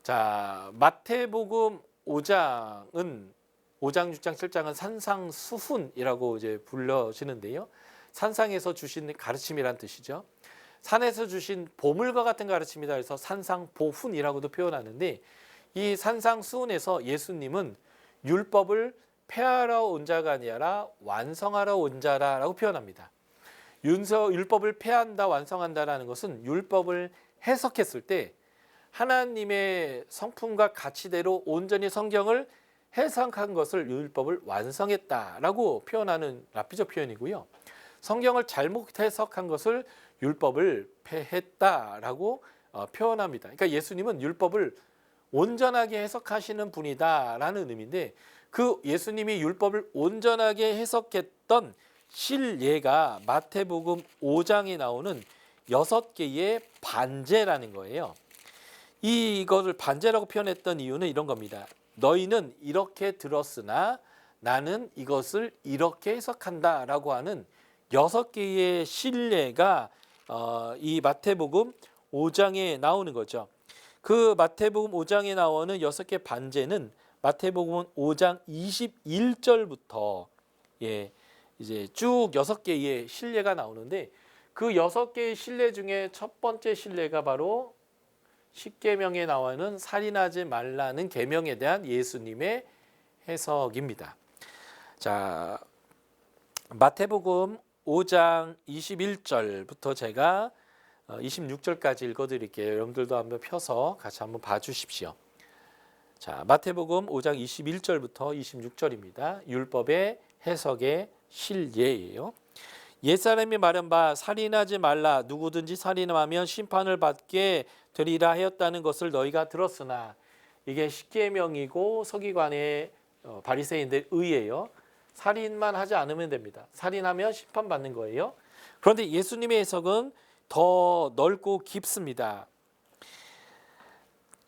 자, 마태복음 5장은 5장, 6장, 7장은 산상수훈이라고 이제 불려지는데요. 산상에서 주신 가르침이란 뜻이죠. 산에서 주신 보물과 같은 가르침이다 해서 산상보훈이라고도 표현하는데, 이 산상수훈에서 예수님은 율법을 폐하러 온 자가 아니라 완성하러 온 자라고 표현합니다. 율법을 폐한다, 완성한다라는 것은 율법을 해석했을 때 하나님의 성품과 가치대로 온전히 성경을 해석한 것을 율법을 완성했다라고 표현하는 랍비적 표현이고요. 성경을 잘못 해석한 것을 율법을 폐했다라고 표현합니다. 그러니까 예수님은 율법을 온전하게 해석하시는 분이다라는 의미인데, 그 예수님이 율법을 온전하게 해석했던 실예가 마태복음 5장에 나오는 6개의 반제라는 거예요. 이거를 반제라고 표현했던 이유는 이런 겁니다. 너희는 이렇게 들었으나 나는 이것을 이렇게 해석한다 라고 하는 6개의 실례가 이 마태복음 5장에 나오는 거죠. 그 마태복음 5장에 나오는 6개 반제는 마태복음 5장 21절부터 이제 쭉 6개의 실례가 나오는데, 그 6개의 실례 중에 첫 번째 실례가 바로 십계명에 나와는 살인하지 말라는 계명에 대한 예수님의 해석입니다. 자, 마태복음 5장 21절부터 제가 26절까지 읽어드릴게요. 여러분들도 한번 펴서 같이 한번 봐주십시오. 자, 마태복음 5장 21절부터 26절입니다. 율법의 해석의 실예예요. 옛사람이 말한 바 살인하지 말라, 누구든지 살인하면 심판을 받게 되리라 하였다는 것을 너희가 들었으나, 이게 십계명이고 서기관의 바리새인들 의예요. 살인만 하지 않으면 됩니다. 살인하면 심판받는 거예요. 그런데 예수님의 해석은 더 넓고 깊습니다.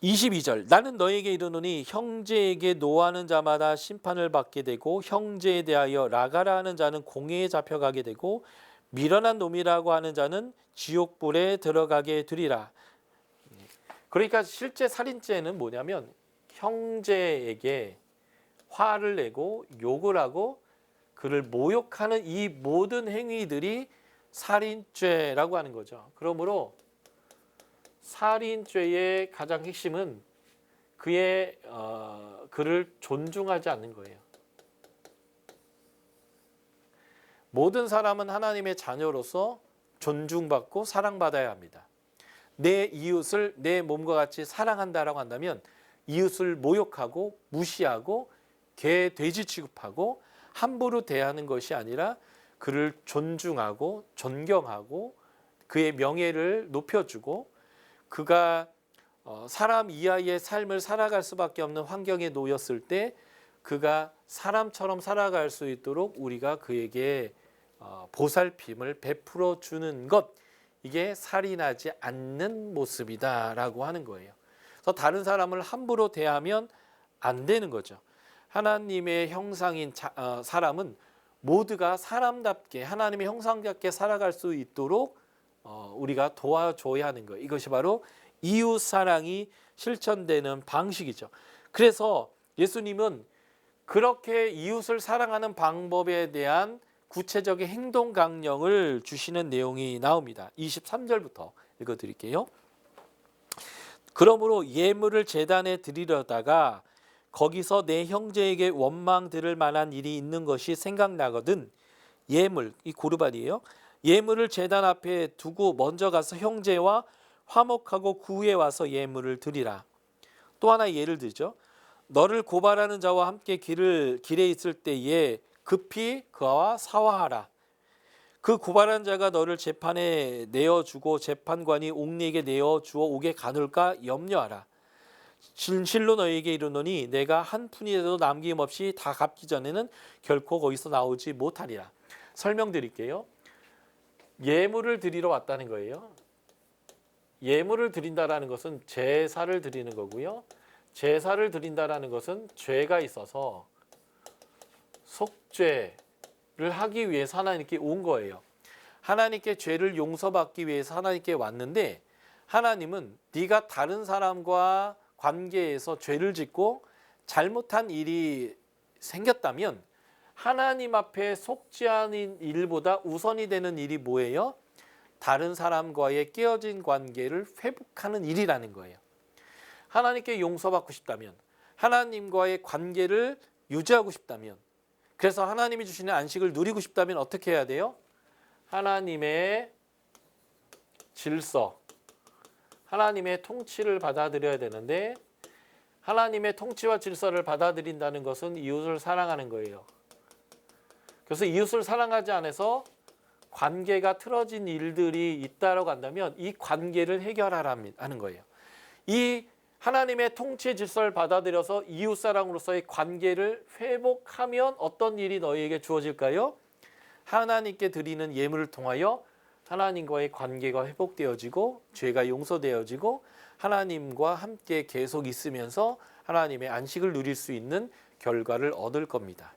22절, 나는 너에게 이르노니 형제에게 노하는 자마다 심판을 받게 되고 형제에 대하여 라가라 하는 자는 공회에 잡혀가게 되고 미련한 놈이라고 하는 자는 지옥불에 들어가게 되리라. 그러니까 실제 살인죄는 뭐냐면 형제에게 화를 내고 욕을 하고 그를 모욕하는 이 모든 행위들이 살인죄라고 하는 거죠. 그러므로 살인죄의 가장 핵심은 그를 존중하지 않는 거예요. 모든 사람은 하나님의 자녀로서 존중받고 사랑받아야 합니다. 내 이웃을 내 몸과 같이 사랑한다라고 한다면 이웃을 모욕하고 무시하고 개, 돼지 취급하고 함부로 대하는 것이 아니라 그를 존중하고 존경하고 그의 명예를 높여주고 그가 사람 이하의 삶을 살아갈 수밖에 없는 환경에 놓였을 때 그가 사람처럼 살아갈 수 있도록 우리가 그에게 보살핌을 베풀어 주는 것, 이게 살인하지 않는 모습이다라고 하는 거예요. 그래서 다른 사람을 함부로 대하면 안 되는 거죠. 하나님의 형상인 사람은 모두가 사람답게 하나님의 형상답게 살아갈 수 있도록 우리가 도와줘야 하는 거예요. 이것이 바로 이웃 사랑이 실천되는 방식이죠. 그래서 예수님은 그렇게 이웃을 사랑하는 방법에 대한 구체적인 행동 강령을 주시는 내용이 나옵니다. 23절부터 읽어드릴게요. 그러므로 예물을 제단에 드리려다가 거기서 내 형제에게 원망 들을 만한 일이 있는 것이 생각나거든 예물, 이 고르반이에요. 예물을 제단 앞에 두고 먼저 가서 형제와 화목하고 구에 와서 예물을 드리라. 또 하나 예를 들죠. 너를 고발하는 자와 함께 길에 있을 때에 급히 그와 사화하라. 그 고발한 자가 너를 재판에 내어주고 재판관이 옥리에게 내어주어 옥에 가둘까 염려하라. 진실로 너에게 이르노니 내가 한 푼이라도 남김없이 다 갚기 전에는 결코 거기서 나오지 못하리라. 설명드릴게요. 예물을 드리러 왔다는 거예요. 예물을 드린다라는 것은 제사를 드리는 거고요. 제사를 드린다라는 것은 죄가 있어서 속죄를 하기 위해서 하나님께 온 거예요. 하나님께 죄를 용서받기 위해서 하나님께 왔는데, 하나님은 네가 다른 사람과 관계에서 죄를 짓고 잘못한 일이 생겼다면 하나님 앞에 속지 않은 일보다 우선이 되는 일이 뭐예요? 다른 사람과의 깨어진 관계를 회복하는 일이라는 거예요. 하나님께 용서받고 싶다면, 하나님과의 관계를 유지하고 싶다면, 그래서 하나님이 주시는 안식을 누리고 싶다면 어떻게 해야 돼요? 하나님의 질서, 하나님의 통치를 받아들여야 되는데, 하나님의 통치와 질서를 받아들인다는 것은 이웃을 사랑하는 거예요. 그래서 이웃을 사랑하지 않아서 관계가 틀어진 일들이 있다라고 한다면 이 관계를 해결하라는 거예요. 이 하나님의 통치의 질서를 받아들여서 이웃사랑으로서의 관계를 회복하면 어떤 일이 너희에게 주어질까요? 하나님께 드리는 예물을 통하여 하나님과의 관계가 회복되어지고 죄가 용서되어지고 하나님과 함께 계속 있으면서 하나님의 안식을 누릴 수 있는 결과를 얻을 겁니다.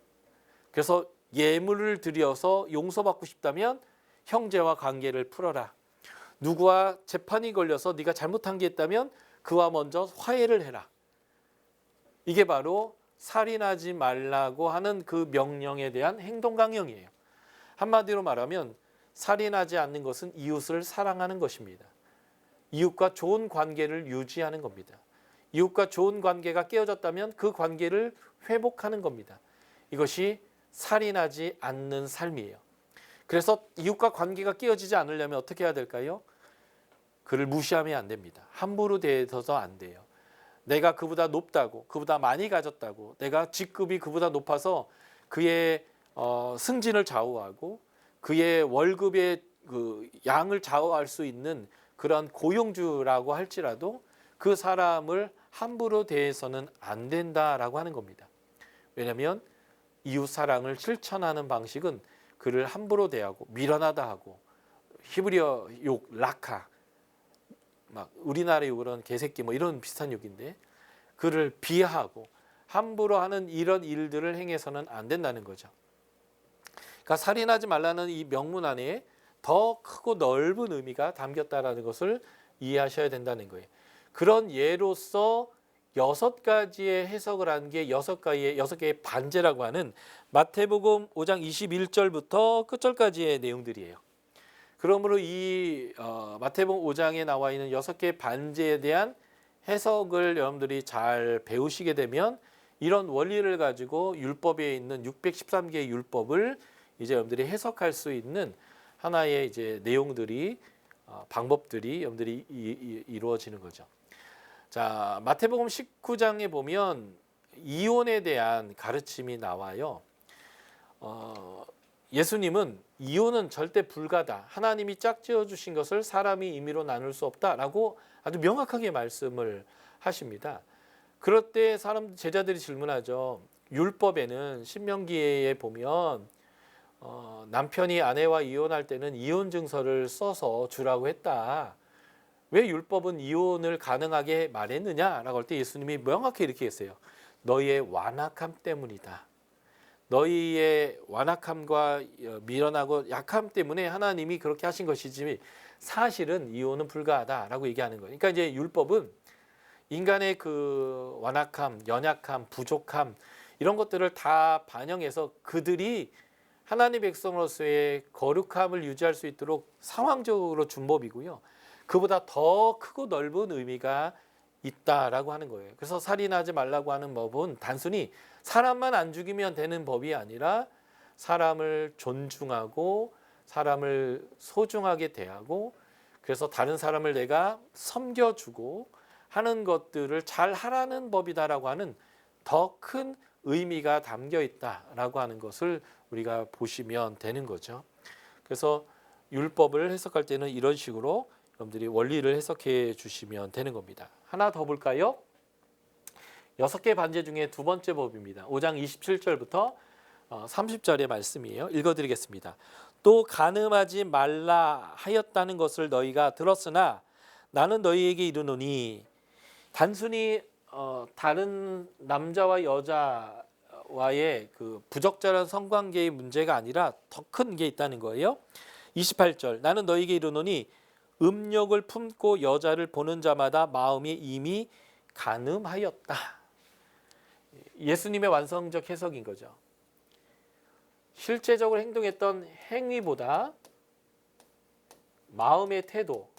그래서 예물을 드려서 용서받고 싶다면 형제와 관계를 풀어라. 누구와 재판이 걸려서 네가 잘못한 게 있다면 그와 먼저 화해를 해라. 이게 바로 살인하지 말라고 하는 그 명령에 대한 행동 강령이에요. 한마디로 말하면 살인하지 않는 것은 이웃을 사랑하는 것입니다. 이웃과 좋은 관계를 유지하는 겁니다. 이웃과 좋은 관계가 깨어졌다면 그 관계를 회복하는 겁니다. 이것이 살인하지 않는 삶이에요. 그래서 이웃과 관계가 깨어지지 않으려면 어떻게 해야 될까요? 그를 무시하면 안 됩니다. 함부로 대해서도 안 돼요. 내가 그보다 높다고, 그보다 많이 가졌다고, 내가 직급이 그보다 높아서 그의 승진을 좌우하고 그의 월급의 그 양을 좌우할 수 있는 그런 고용주라고 할지라도 그 사람을 함부로 대해서는 안 된다라고 하는 겁니다. 왜냐하면 이웃 사랑을 실천하는 방식은 그를 함부로 대하고 미련하다 하고 히브리어 욕 라카, 막 우리나라 욕으로는 개새끼 뭐 이런 비슷한 욕인데 그를 비하하고 함부로 하는 이런 일들을 행해서는 안 된다는 거죠. 그러니까 살인하지 말라는 이 명문 안에 더 크고 넓은 의미가 담겼다라는 것을 이해하셔야 된다는 거예요. 그런 예로서 6가지의 해석을 한 게 6개의 반제라고 하는 마태복음 5장 21절부터 끝절까지의 내용들이에요. 그러므로 이 마태복음 5장에 나와 있는 6개의 반제에 대한 해석을 여러분들이 잘 배우시게 되면 이런 원리를 가지고 율법에 있는 613개의 율법을 이제 여러분들이 해석할 수 있는 하나의 이제 내용들이 방법들이 여러분들이 이루어지는 거죠. 자, 마태복음 19장에 보면 이혼에 대한 가르침이 나와요. 예수님은 이혼은 절대 불가다. 하나님이 짝지어 주신 것을 사람이 임의로 나눌 수 없다라고 아주 명확하게 말씀을 하십니다. 그럴 때 제자들이 질문하죠. 율법에는 신명기에 보면 남편이 아내와 이혼할 때는 이혼 증서를 써서 주라고 했다. 왜 율법은 이혼을 가능하게 말했느냐라고 할 때 예수님이 명확히 이렇게 했어요. 너희의 완악함 때문이다. 너희의 완악함과 미련하고 약함 때문에 하나님이 그렇게 하신 것이지 사실은 이혼은 불가하다라고 얘기하는 거예요. 그러니까 이제 율법은 인간의 그 완악함, 연약함, 부족함 이런 것들을 다 반영해서 그들이 하나님 백성으로서의 거룩함을 유지할 수 있도록 상황적으로 준 법이고요. 그보다 더 크고 넓은 의미가 있다라고 하는 거예요. 그래서 살인하지 말라고 하는 법은 단순히 사람만 안 죽이면 되는 법이 아니라 사람을 존중하고 사람을 소중하게 대하고 그래서 다른 사람을 내가 섬겨주고 하는 것들을 잘 하라는 법이다라고 하는 더 큰 의미가 담겨 있다라고 하는 것을 우리가 보시면 되는 거죠. 그래서 율법을 해석할 때는 이런 식으로 여러분들이 원리를 해석해 주시면 되는 겁니다. 하나 더 볼까요? 6개 반제 중에 두 번째 법입니다. 5장 27절부터 30절의 말씀이에요. 읽어드리겠습니다. 또 간음하지 말라 하였다는 것을 너희가 들었으나 나는 너희에게 이르노니 단순히 다른 남자와 여자와의 그 부적절한 성관계의 문제가 아니라 더 큰 게 있다는 거예요. 28절 나는 너희에게 이르노니 음욕을 품고 여자를 보는 자마다 마음이 이미 간음하였다. 예수님의 완성적 해석인 거죠. 실제적으로 행동했던 행위보다 마음의 태도,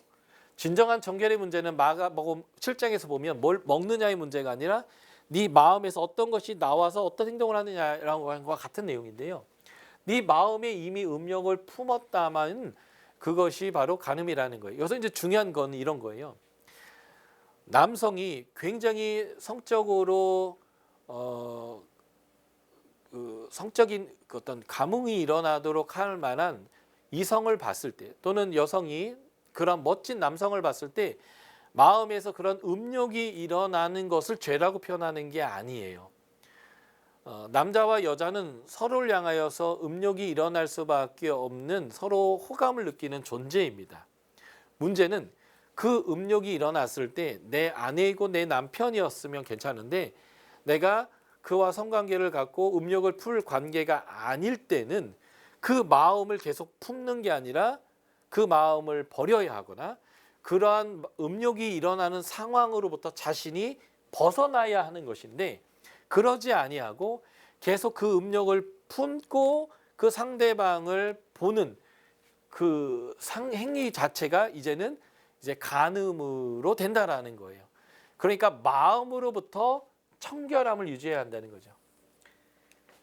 진정한 정결의 문제는 마가복음 7장에서 보면 뭘 먹느냐의 문제가 아니라 네 마음에서 어떤 것이 나와서 어떤 행동을 하느냐라는 것과 같은 내용인데요. 네 마음에 이미 음욕을 품었다면 그것이 바로 간음이라는 거예요. 여기서 이제 중요한 건 이런 거예요. 남성이 굉장히 성적으로 성적인 어떤 감흥이 일어나도록 할 만한 이성을 봤을 때, 또는 여성이 그런 멋진 남성을 봤을 때 마음에서 그런 음욕이 일어나는 것을 죄라고 표현하는 게 아니에요. 남자와 여자는 서로를 향하여서 음욕이 일어날 수밖에 없는 서로 호감을 느끼는 존재입니다. 문제는 그 음욕이 일어났을 때 내 아내이고 내 남편이었으면 괜찮은데, 내가 그와 성관계를 갖고 음욕을 풀 관계가 아닐 때는 그 마음을 계속 품는 게 아니라 그 마음을 버려야 하거나 그러한 음욕이 일어나는 상황으로부터 자신이 벗어나야 하는 것인데, 그러지 아니하고 계속 그 음욕을 품고 그 상대방을 보는 그 행위 자체가 이제는 간음으로 된다라는 거예요. 그러니까 마음으로부터 청결함을 유지해야 한다는 거죠.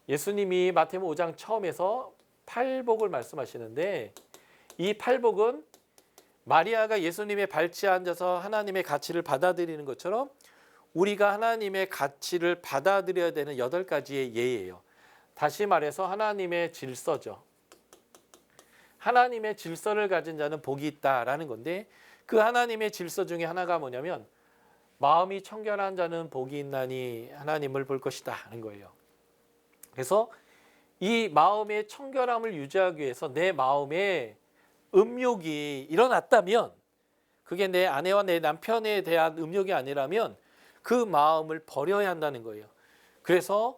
예수님이 마태복음 5장 처음에서 팔복을 말씀하시는데, 이 팔복은 마리아가 예수님의 발치에 앉아서 하나님의 가치를 받아들이는 것처럼 우리가 하나님의 가치를 받아들여야 되는 8가지의 예예요. 다시 말해서 하나님의 질서죠. 하나님의 질서를 가진 자는 복이 있다라는 건데, 그 하나님의 질서 중에 하나가 뭐냐면 마음이 청결한 자는 복이 있나니 하나님을 볼 것이다 하는 거예요. 그래서 이 마음의 청결함을 유지하기 위해서 내 마음에 음욕이 일어났다면, 그게 내 아내와 내 남편에 대한 음욕이 아니라면 그 마음을 버려야 한다는 거예요. 그래서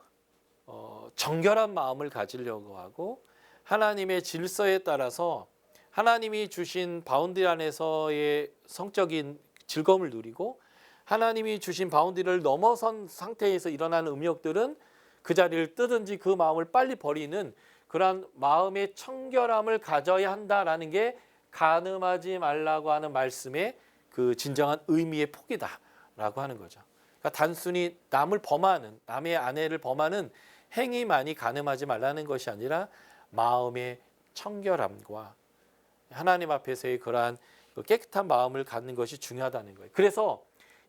정결한 마음을 가지려고 하고 하나님의 질서에 따라서 하나님이 주신 바운드리 안에서의 성적인 즐거움을 누리고, 하나님이 주신 바운드리를 넘어선 상태에서 일어나는 음욕들은 그 자리를 뜨든지 그 마음을 빨리 버리는 그러한 마음의 청결함을 가져야 한다라는 게 간음하지 말라고 하는 말씀의 그 진정한 의미의 폭이다라고 하는 거죠. 그러니까 단순히 남을 범하는, 남의 아내를 범하는 행위만이 간음하지 말라는 것이 아니라 마음의 청결함과 하나님 앞에서의 그러한 깨끗한 마음을 갖는 것이 중요하다는 거예요. 그래서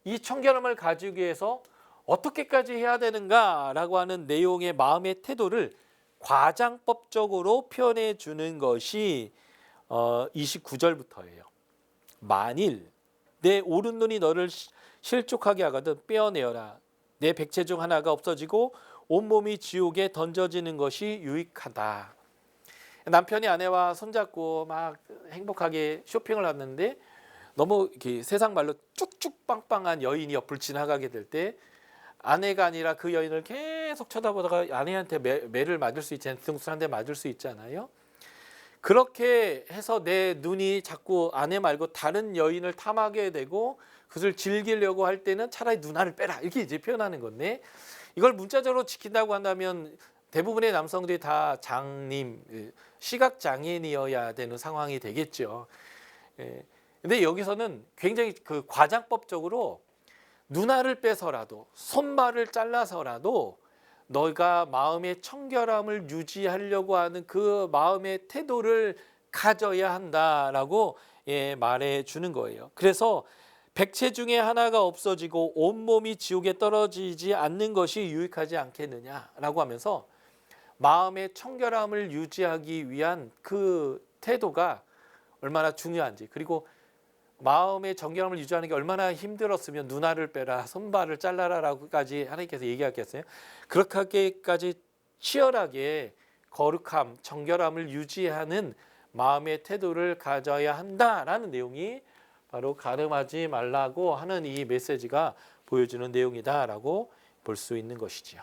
이 청결함을 가지기 위해서 어떻게까지 해야 되는가라고 하는 내용의 마음의 태도를 과장법적으로 표현해 주는 것이 29절부터예요. 만일 내 오른눈이 너를 실족하게 하거든 빼어내어라. 내 백체 중 하나가 없어지고 온몸이 지옥에 던져지는 것이 유익하다. 남편이 아내와 손잡고 막 행복하게 쇼핑을 왔는데 너무 이렇게 세상 말로 쭉쭉 빵빵한 여인이 옆을 지나가게 될 때 아내가 아니라 그 여인을 계속 쳐다보다가 아내한테 매를 맞을 수 있잖아요. 뒤통수 한 대 맞을 수 있잖아요. 그렇게 해서 내 눈이 자꾸 아내 말고 다른 여인을 탐하게 되고 그것을 즐기려고 할 때는 차라리 눈알을 빼라, 이렇게 이제 표현하는 건데, 이걸 문자적으로 지킨다고 한다면 대부분의 남성들이 다 장님, 시각장애인이어야 되는 상황이 되겠죠. 근데 여기서는 굉장히 그 과장법적으로 눈알을 빼서라도 손발을 잘라서라도 너가 마음의 청결함을 유지하려고 하는 그 마음의 태도를 가져야 한다라고 말해 주는 거예요. 그래서 백체 중에 하나가 없어지고 온몸이 지옥에 떨어지지 않는 것이 유익하지 않겠느냐라고 하면서 마음의 청결함을 유지하기 위한 그 태도가 얼마나 중요한지, 그리고 마음의 정결함을 유지하는 게 얼마나 힘들었으면 눈알을 빼라, 손발을 잘라라라고까지 하나님께서 얘기하겠어요? 그렇게까지 치열하게 거룩함, 정결함을 유지하는 마음의 태도를 가져야 한다라는 내용이 바로 간음하지 말라고 하는 이 메시지가 보여주는 내용이다라고 볼 수 있는 것이지요.